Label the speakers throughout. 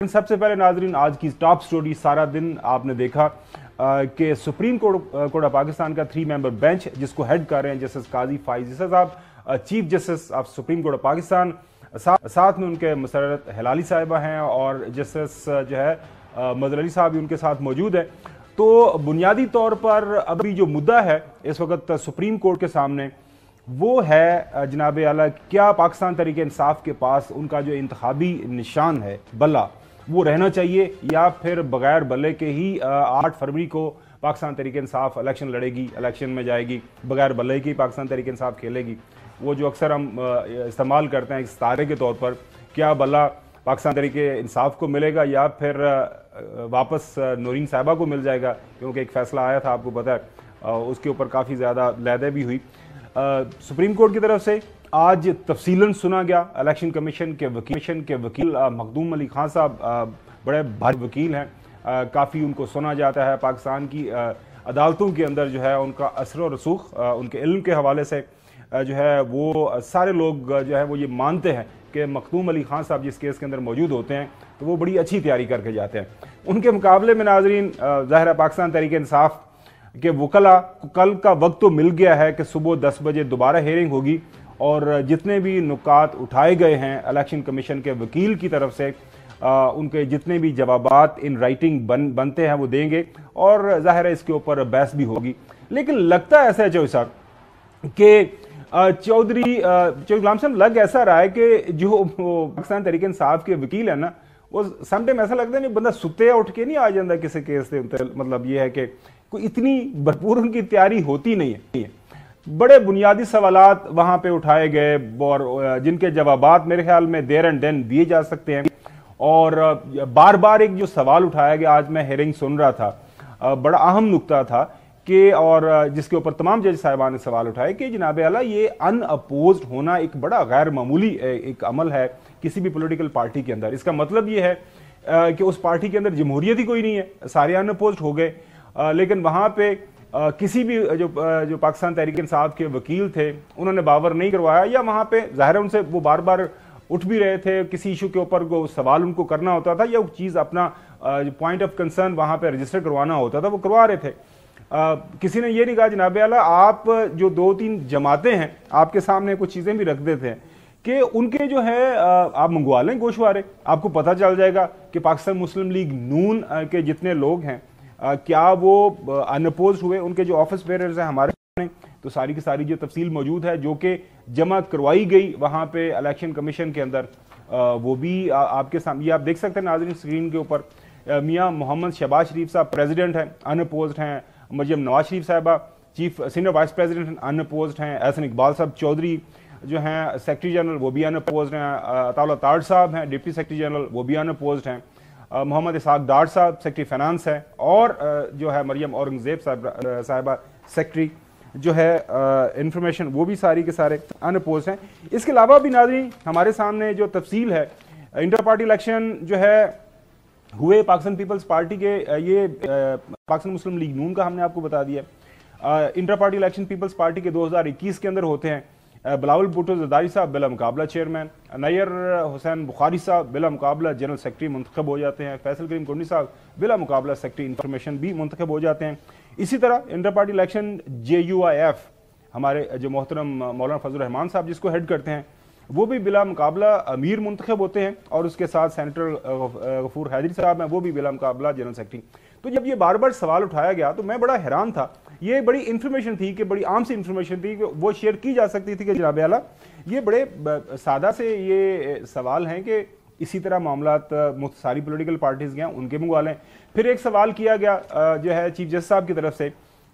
Speaker 1: सबसे पहले नाजरीन, आज की टॉप स्टोरी। सारा दिन आपने देखा कि सुप्रीम कोर्ट ऑफ पाकिस्तान का 3 मेंबर बेंच जिसको हेड कर रहे हैं जस्टिस काजी फाइज ईसा साहब, chief justice of supreme court of Pakistan, साथ में उनके मुसर्रत हिलाली साहिबा हैं और जस्टिस जो है मजहर अली साहब भी उनके साथ मौजूद है। तो बुनियादी तौर पर अभी जो मुद्दा है इस वक्त सुप्रीम कोर्ट के सामने वो है जनाब आला, क्या पाकिस्तान तहरीक इंसाफ के पास उनका जो इंतखाबी निशान है बल्ला वो रहना चाहिए, या फिर बगैर बल्ले के ही 8 फरवरी को पाकिस्तान तहरीक इंसाफ इलेक्शन लड़ेगी, इलेक्शन में जाएगी, बगैर बल्ले की पाकिस्तान तहरीक इंसाफ खेलेगी। वो जो अक्सर हम इस्तेमाल करते हैं इस्तारे के तौर पर, क्या बल्ला पाकिस्तान तहरीक इंसाफ को मिलेगा या फिर वापस नूरीन साहिबा को मिल जाएगा, क्योंकि एक फैसला आया था आपको पता है, उसके ऊपर काफ़ी ज़्यादा लहदे भी हुई। सुप्रीम कोर्ट की तरफ से आज तफसीलन सुना गया। इलेक्शन कमीशन के वकील मखदूम अली खान साहब बड़े भारी वकील हैं, काफ़ी उनको सुना जाता है। पाकिस्तान की अदालतों के अंदर जो है उनका असर और रसूख, उनके इल्म के हवाले से जो है वो सारे लोग जो है वो ये मानते हैं कि मखदूम अली खान साहब जिस केस के अंदर मौजूद होते हैं तो वो बड़ी अच्छी तैयारी करके जाते हैं। उनके मुकाबले में नाजरीन ज़ाहिर है पाकिस्तान तहरीक इंसाफ के वकला कल का वक्त तो मिल गया है कि सुबह 10 बजे दोबारा हेयरिंग होगी और जितने भी नुकात उठाए गए हैं इलेक्शन कमीशन के वकील की तरफ से उनके जितने भी जवाबात इन राइटिंग बनते हैं वो देंगे और जाहिर है इसके ऊपर बहस भी होगी। लेकिन लगता ऐसा है चौधरी साहब कि चौधरी गुलाम साहब लग ऐसा रहा है कि जो पाकिस्तान तहरीक इंसाफ के वकील है ना, वो समटाइम ऐसा लगता है बंदा सुते उठ के नहीं आ जाता किसी केस से। मतलब ये है कि कोई इतनी भरपूर उनकी तैयारी होती नहीं है। बड़े बुनियादी सवालात वहां पे उठाए गए और जिनके जवाबात मेरे ख्याल में देर एंड देन दिए जा सकते हैं। और बार बार एक जो सवाल उठाया गया, आज मैं हेयरिंग सुन रहा था, बड़ा अहम नुक्ता था कि और जिसके ऊपर तमाम जज साहिबान ने सवाल उठाए कि जनाब आला ये अनअपोज्ड होना एक बड़ा गैर मामूली एक अमल है किसी भी पॉलिटिकल पार्टी के अंदर। इसका मतलब ये है कि उस पार्टी के अंदर जमहूरियत ही कोई नहीं है, सारे अनअपोज्ड हो गए। लेकिन वहां पे किसी भी जो पाकिस्तान तहरीक इंसाफ के वकील थे उन्होंने बावर नहीं करवाया, या वहां पे जाहिर उनसे वो बार बार उठ भी रहे थे, किसी इशू के ऊपर को सवाल उनको करना होता था या वो चीज़ अपना पॉइंट ऑफ कंसर्न वहां पे रजिस्टर करवाना होता था वो करवा रहे थे। किसी ने ये नहीं कहा जनाब आला आप जो 2-3 जमातें हैं आपके सामने कुछ चीज़ें भी रख देते हैं कि उनके जो है आप मंगवा लें गोशवारे, आपको पता चल जाएगा कि पाकिस्तान मुस्लिम लीग नून के जितने लोग हैं क्या वो अनअपोज्ड हुए, उनके जो ऑफिस बेयरर्स हैं हमारे सामने, तो सारी की सारी जो तफसील मौजूद है जो कि जमा करवाई गई वहाँ पे इलेक्शन कमीशन के अंदर, वो भी आपके सामने आप देख सकते हैं नाज़रीन स्क्रीन के ऊपर। मियाँ मोहम्मद शहबाज शरीफ साहब प्रेसिडेंट हैं, अनअपोज्ड हैं। मरियम नवाज शरीफ साहबा chief senior vice president unopposed हैं। एहसन इकबाल साहब चौधरी जो हैं सेक्रेटरी जनरल वो भी अनअपोज्ड हैं। अताउल्लाह ताड़ साहब हैं डिप्टी सेक्रेटरी जनरल वो भी अनअपोज्ड हैं। मोहम्मद इसाक डार साहब सेक्रेटरी फाइनेंस है और जो है मरियम औरंगजेब साहिबा सेक्रेटरी जो है इंफॉर्मेशन, वो भी सारी के सारे अनअपोज्ड हैं। इसके अलावा भी नाज़रीन हमारे सामने जो तफसील है, इंटर पार्टी इलेक्शन जो है हुए पाकिस्तान पीपल्स पार्टी के, ये पाकिस्तान मुस्लिम लीग नून का हमने आपको बता दिया। Inter party election peoples party के 2021 के अंदर होते हैं। बिलावल भुट्टो जरदारी साहब बिला मुकाबला चेयरमैन, नैयर हुसैन बुखारी साहब बिला मुकाबला जनरल सेक्रेटरी मुंतखब हो जाते हैं। फैसल करीम कुंडी साहब बिला मुकाबला सेक्रेटरी इंफॉर्मेशन भी मुंतखब हो जाते हैं। इसी तरह इंटर पार्टी इलेक्शन JUIF हमारे जो मोहतरम मौलाना फजल रहमान साहब जिसको हेड करते हैं वो भी बिला मुकाबला अमीर मुंतखब होते हैं और उसके साथ सेनेटर गफूर हैदरी साहब हैं वो भी बिला मुकाबला जनरल सेक्रेटरी। तो जब ये बार बार सवाल उठाया गया तो मैं बड़ा हैरान था। ये बड़ी इंफॉर्मेशन थी कि बड़ी आम सी इंफॉर्मेशन थी कि वो शेयर की जा सकती थी कि जनाब आला ये बड़े सादा से ये सवाल हैं कि इसी तरह मामलात सारी पॉलिटिकल पार्टीज गए उनके मंगवा लें। फिर एक सवाल किया गया जो है चीफ जस्टिस साहब की तरफ से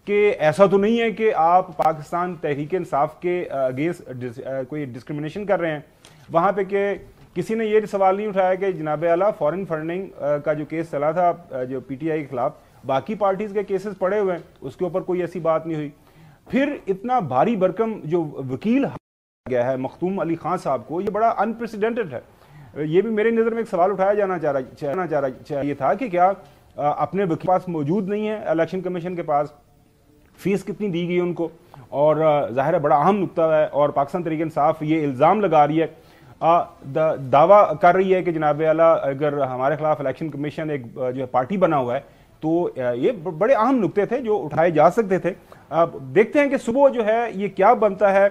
Speaker 1: कि ऐसा तो नहीं है कि आप पाकिस्तान तहरीक इंसाफ के अगेंस्ट कोई डिस्क्रिमिनेशन कर रहे हैं वहाँ पे, कि किसी ने ये सवाल नहीं उठाया कि जनाब आला फॉरेन फंडिंग का जो केस चला था जो PTI के खिलाफ, बाकी पार्टीज के केसेस पड़े हुए हैं, उसके ऊपर कोई ऐसी बात नहीं हुई। फिर इतना भारी भरकम जो वकील गया है मखदूम अली खान साहब को, ये बड़ा अनप्रेसिडेंटेड है। ये भी मेरी नज़र में एक सवाल उठाया जाना चाहिए था कि क्या अपने वकील के पास मौजूद नहीं है इलेक्शन कमीशन के पास, फीस कितनी दी गई उनको, और जाहिर है बड़ा अहम नुकता है। और पाकिस्तान तहरीक इंसाफ ये इल्ज़ाम लगा रही है दावा कर रही है कि जनाब आला अगर हमारे खिलाफ इलेक्शन कमीशन एक जो है पार्टी बना हुआ है तो ये बड़े अहम नुक्ते थे जो उठाए जा सकते थे। अब देखते हैं कि सुबह जो है ये क्या बनता है।